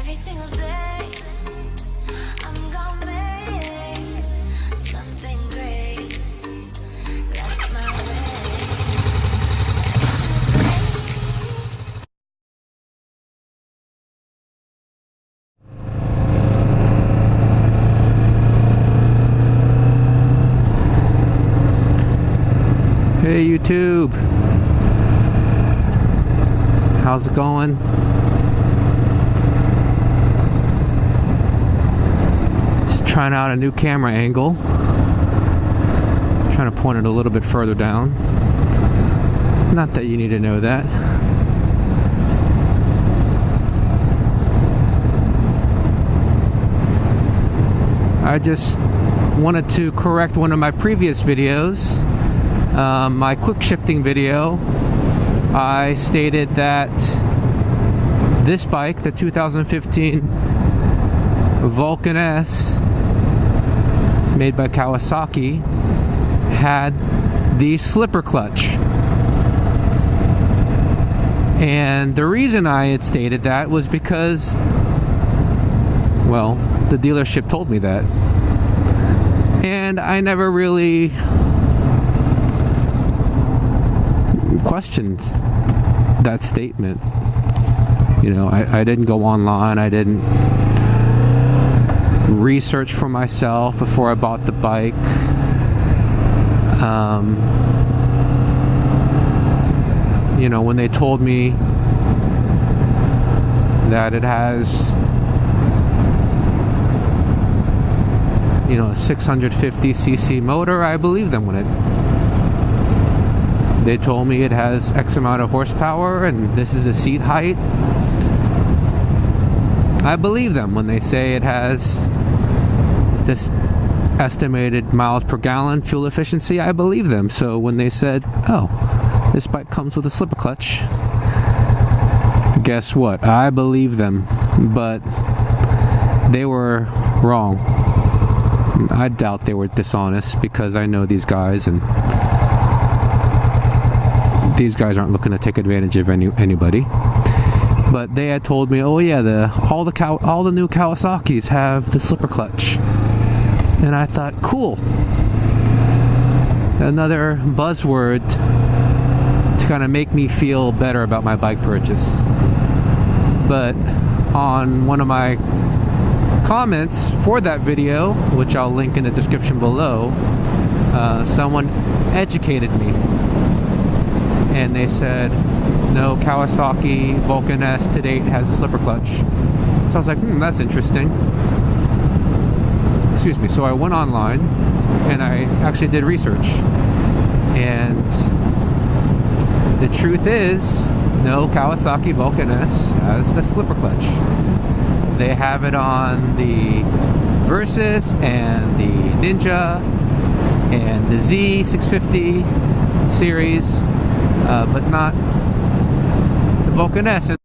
Every single day, I'm gonna make something great. That's my way. Hey YouTube, how's it going? Just trying out a new camera angle. Trying to point it a little bit further down. Not that you need to know that. I just wanted to correct one of my previous videos. My quick shifting video, I stated that this bike, the 2015 Vulcan S, made by Kawasaki, had the slipper clutch. And the reason I had stated that was because, well, the dealership told me that. And I never really questioned that statement. You know, I didn't go online, I didn't research for myself before I bought the bike. You know, when they told me that it has, you know, a 650cc motor, I believed them when they told me it has X amount of horsepower and this is the seat height. I believe them when they say it has this estimated miles per gallon fuel efficiency. I believe them. So when they said, oh, this bike comes with a slipper clutch, guess what? I believe them. But they were wrong. I doubt they were dishonest because I know these guys, and these guys aren't looking to take advantage of anybody. But they had told me, oh yeah, all the new Kawasaki's have the slipper clutch. And I thought, cool. Another buzzword to kind of make me feel better about my bike purchase. But on one of my comments for that video, which I'll link in the description below, someone educated me. And they said, no, Kawasaki Vulcan S to date has a slipper clutch. So I was like, that's interesting. Excuse me. So I went online and I actually did research. And the truth is, no, Kawasaki Vulcan S has the slipper clutch. They have it on the Versus and the Ninja and the Z650 series. But not the Vulcan S.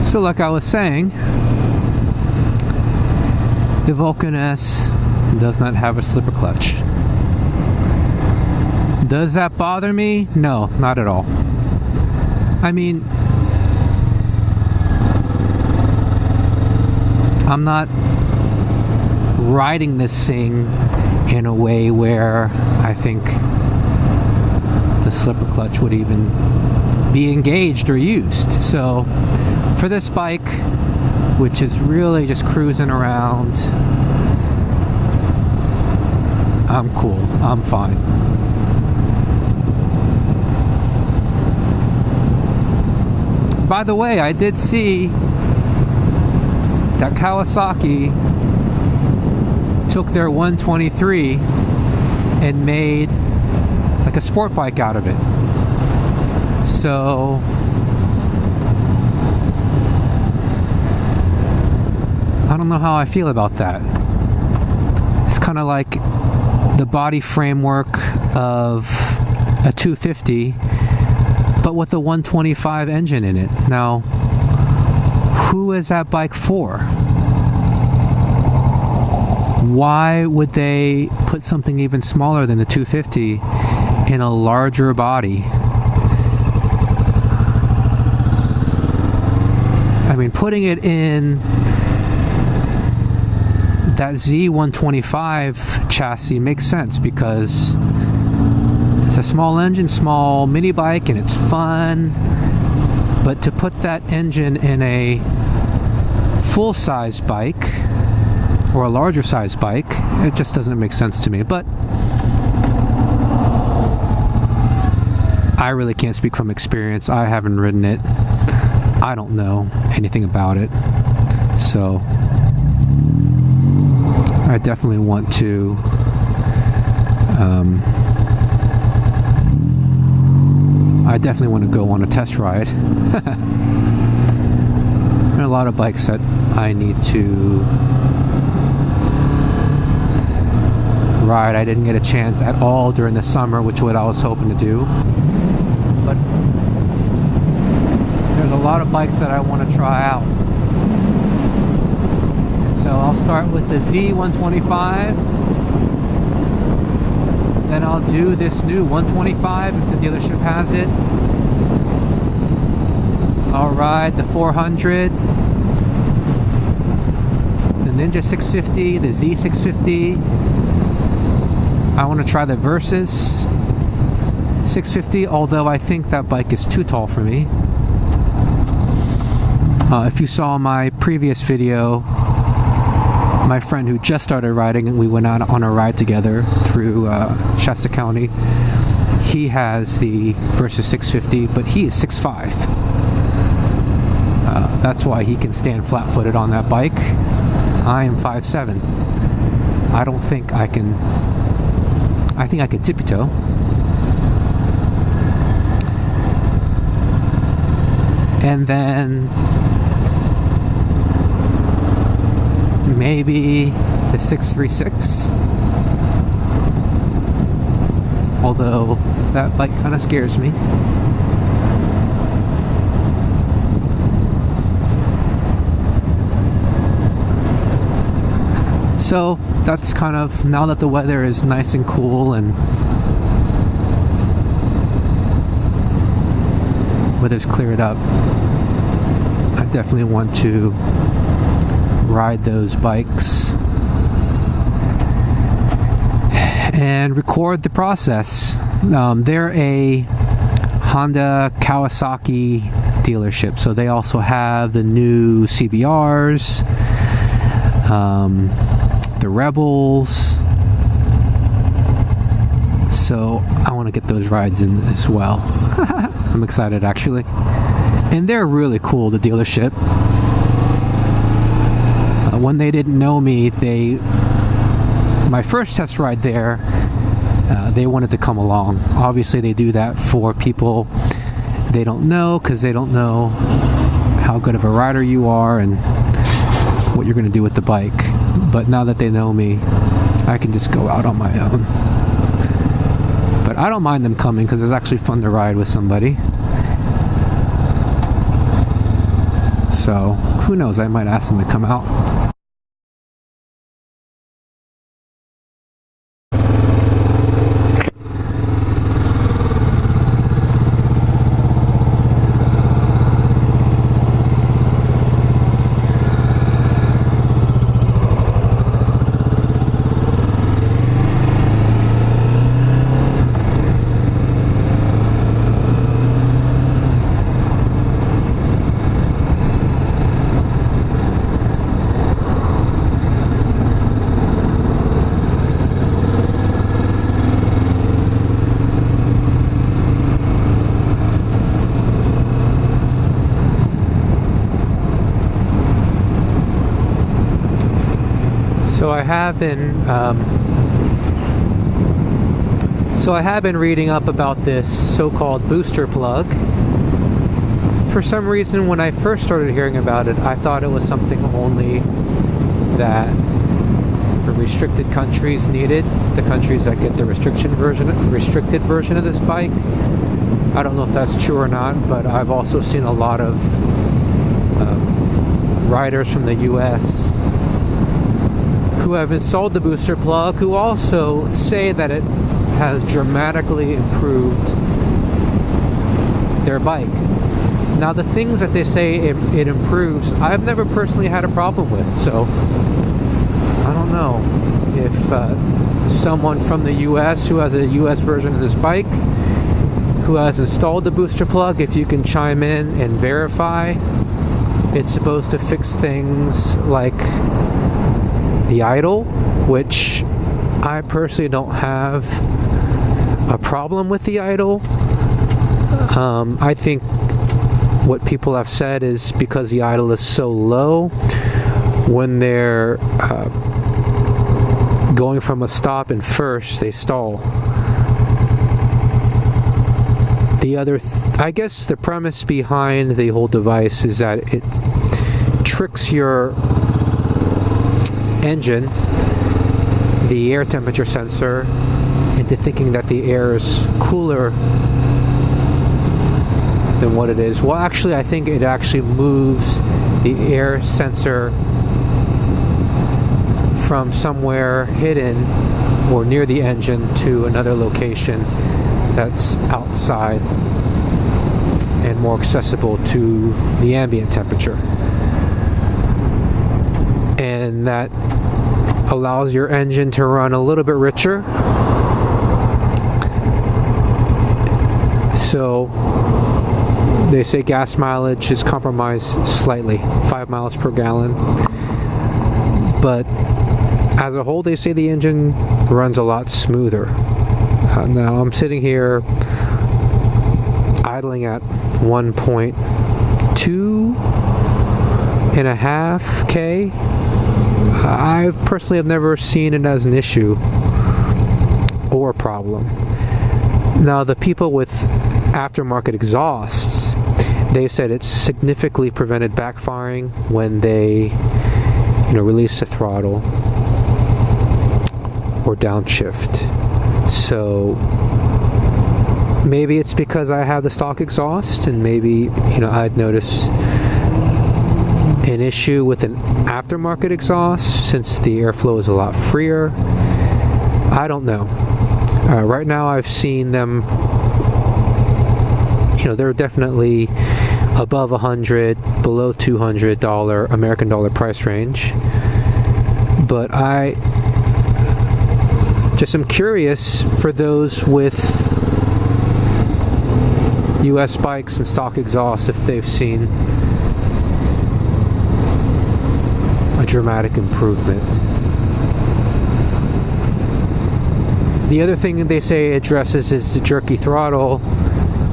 So like I was saying, the Vulcan S does not have a slipper clutch. Does that bother me? No, not at all. I mean, I'm not riding this thing in a way where I think the slipper clutch would even be engaged or used. So for this bike, which is really just cruising around, I'm cool, I'm fine. By the way, I did see that Kawasaki took their 123 and made like a sport bike out of it. So I don't know how I feel about that. It's kind of like the body framework of a 250, but with a 125 engine in it. Now, who is that bike for? Why would they put something even smaller than the 250 in a larger body? I mean, putting it in that Z125 chassis makes sense because it's a small engine, small mini bike, and it's fun. But to put that engine in a full-size bike or a larger size bike, it just doesn't make sense to me. But I really can't speak from experience. I haven't ridden it. I don't know anything about it. So I definitely want to go on a test ride. There are a lot of bikes that I need to ride. I didn't get a chance at all during the summer, which is what I was hoping to do. But there's a lot of bikes that I want to try out. So I'll start with the Z125. Then I'll do this new 125 if the dealership has it. I'll ride the 400, the Ninja 650, the Z650. I want to try the Versus 650, although I think that bike is too tall for me. If you saw my previous video, my friend who just started riding, and we went out on a ride together through Shasta County, he has the Versus 650, but he is 6'5". That's why he can stand flat-footed on that bike. I am 5'7". I don't think I can. I think I can tippy-toe. And then maybe the 636. Although that bike kind of scares me. So that's kind of, now that the weather is nice and cool and weather's cleared up, I definitely want to ride those bikes and record the process. They're a Honda Kawasaki dealership, so they also have the new CBRs, the Rebels. So I want to get those rides in as well. I'm excited actually. And they're really cool, the dealership. When they didn't know me, my first test ride there, they wanted to come along. Obviously they do that for people they don't know, because they don't know how good of a rider you are and what you're going to do with the bike. But now that they know me, I can just go out on my own. But I don't mind them coming because it's actually fun to ride with somebody. So who knows, I might ask them to come out. have been reading up about this so-called booster plug. For some reason, when I first started hearing about it, I thought it was something only that the restricted countries needed, the countries that get the restricted version of this bike. I don't know if that's true or not, but I've also seen a lot of riders from the US who have installed the booster plug who also say that it has dramatically improved their bike. Now, the things that they say it improves, I've never personally had a problem with, so I don't know if someone from the US who has a US version of this bike who has installed the booster plug, if you can chime in and verify. It's supposed to fix things like the idle, which I personally don't have a problem with the idle. I think what people have said is because the idle is so low, when they're going from a stop and first, they stall. The other, I guess the premise behind the whole device is that it tricks your engine, the air temperature sensor, into thinking that the air is cooler than what it is. Well, actually, I think it actually moves the air sensor from somewhere hidden or near the engine to another location that's outside and more accessible to the ambient temperature. And that allows your engine to run a little bit richer. So they say gas mileage is compromised slightly, 5 miles per gallon. But as a whole, they say the engine runs a lot smoother. Now I'm sitting here idling at 1.2.5K. I personally have never seen it as an issue or a problem. Now, the people with aftermarket exhausts, they've said it's significantly prevented backfiring when they, release the throttle or downshift. So maybe it's because I have the stock exhaust, and maybe I'd notice an issue with an aftermarket exhaust since the airflow is a lot freer. I don't know. Right now I've seen them, they're definitely above $100, below $200 American dollar price range. But I just am curious for those with US bikes and stock exhaust if they've seen a dramatic improvement. The other thing they say it addresses is the jerky throttle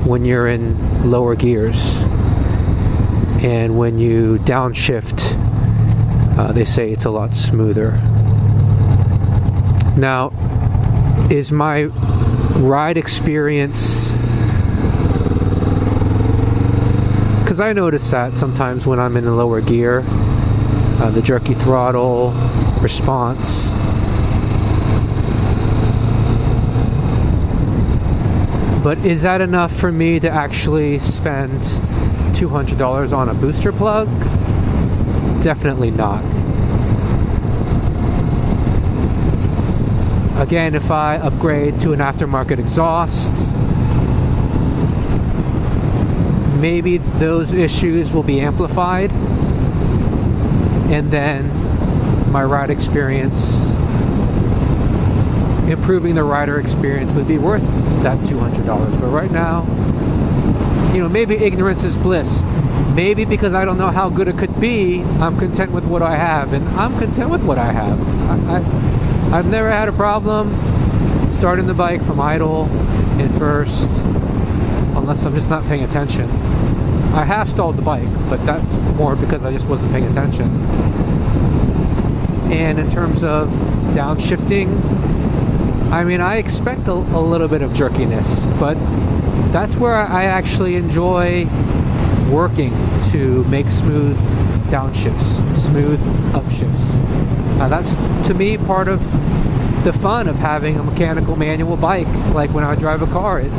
when you're in lower gears, and when you downshift, they say it's a lot smoother. Now, is my ride experience, because I notice that sometimes when I'm in the lower gear, the jerky throttle response but is that enough for me to actually spend $200 on a booster plug? Definitely not. Again, if I upgrade to an aftermarket exhaust, maybe those issues will be amplified, and then my ride experience, improving the rider experience, would be worth that $200. But right now, maybe ignorance is bliss. Maybe because I don't know how good it could be, I'm content with what I have, and I'm content with what I have. I've never had a problem starting the bike from idle in first, unless I'm just not paying attention. I have stalled the bike, but that's more because I just wasn't paying attention. And in terms of downshifting, I mean, I expect a little bit of jerkiness, but that's where I actually enjoy working to make smooth downshifts, smooth upshifts. That's, to me, part of the fun of having a mechanical manual bike. Like when I drive a car, it's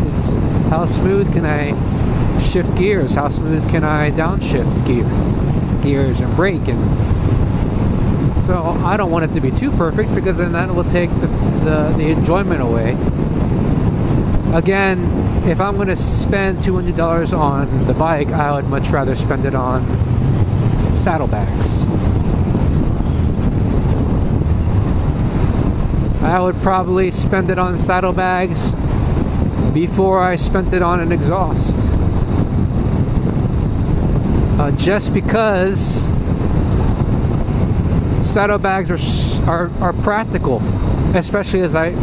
how smooth can I shift gears, how smooth can I downshift gears and brake. And so I don't want it to be too perfect, because then that will take the enjoyment away. Again, if I'm going to spend $200 on the bike, I would much rather spend it on saddlebags. I would probably spend it on saddlebags before I spent it on an exhaust. Just because saddlebags are practical, especially as I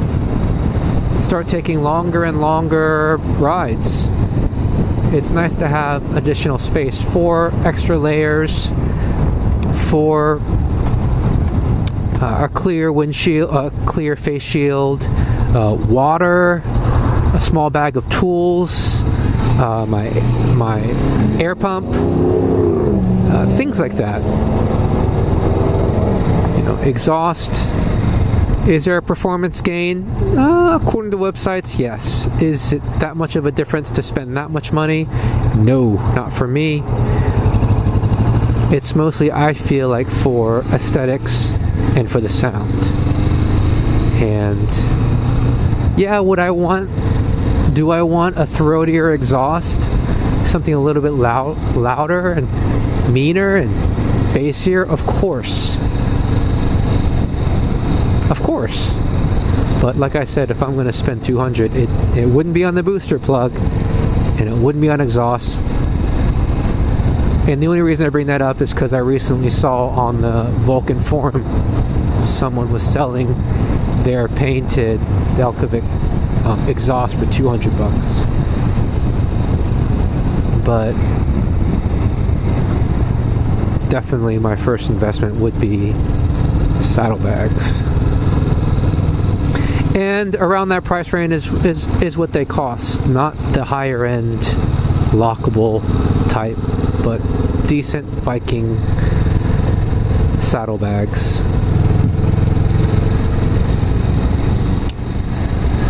start taking longer and longer rides. It's nice to have additional space for extra layers, for a clear windshield, a clear face shield, water, a small bag of tools, my air pump, things like that. You know, exhaust. Is there a performance gain? According to websites, yes. Is it that much of a difference to spend that much money? No, not for me. It's mostly, I feel like, for aesthetics and for the sound. And yeah, do I want a throatier exhaust? Something a little bit louder and meaner and bassier? Of course. Of course. But like I said, if I'm going to spend $200, it wouldn't be on the booster plug, and it wouldn't be on exhaust. And the only reason I bring that up is because I recently saw on the Vulcan forum someone was selling their painted Delcovic exhaust for $200. But definitely my first investment would be saddlebags. And around that price range is what they cost, not the higher end lockable type, but decent Viking saddlebags.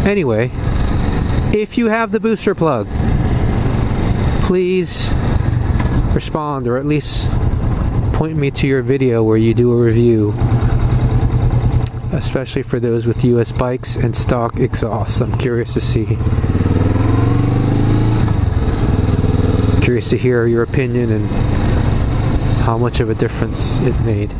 Anyway, if you have the booster plug, please respond, or at least point me to your video where you do a review, especially for those with US bikes and stock exhausts. I'm curious to see. Curious to hear your opinion and how much of a difference it made.